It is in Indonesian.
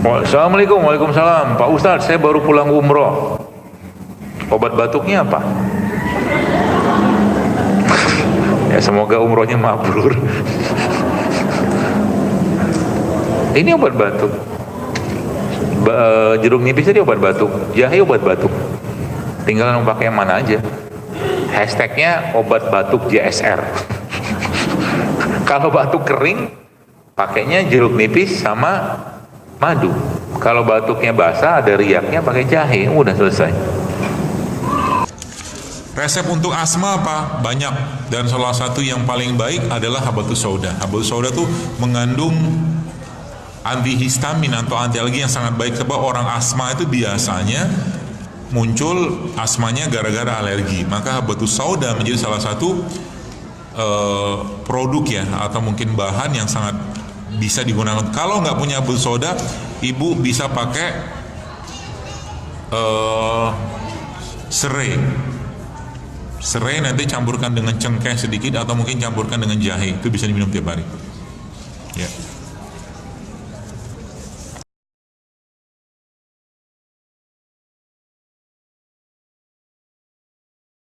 Assalamualaikum, waalaikumsalam. Pak Ustadz, saya baru pulang umroh. Obat batuknya apa? Ya semoga umrohnya mabrur. Ini obat batuk. Jeruk nipis tadi obat batuk, jahe obat batuk. Tinggal pakai yang mana aja. Hashtagnya obat batuk JSR. Kalau batuk kering, pakainya jeruk nipis sama madu. Kalau batuknya basah, ada riaknya, pakai jahe. Udah selesai. Resep untuk asma apa? Banyak. Dan salah satu yang paling baik adalah habatus sauda. Habatus sauda itu mengandung antihistamin atau anti alergi yang sangat baik. Sebab orang asma itu biasanya muncul asmanya gara-gara alergi. Maka habatus sauda menjadi salah satu produk ya, atau mungkin bahan yang sangat bisa digunakan. Kalau nggak punya habatus sauda, ibu bisa pakai serai nanti campurkan dengan cengkeh sedikit atau mungkin campurkan dengan jahe, itu bisa diminum tiap hari ya.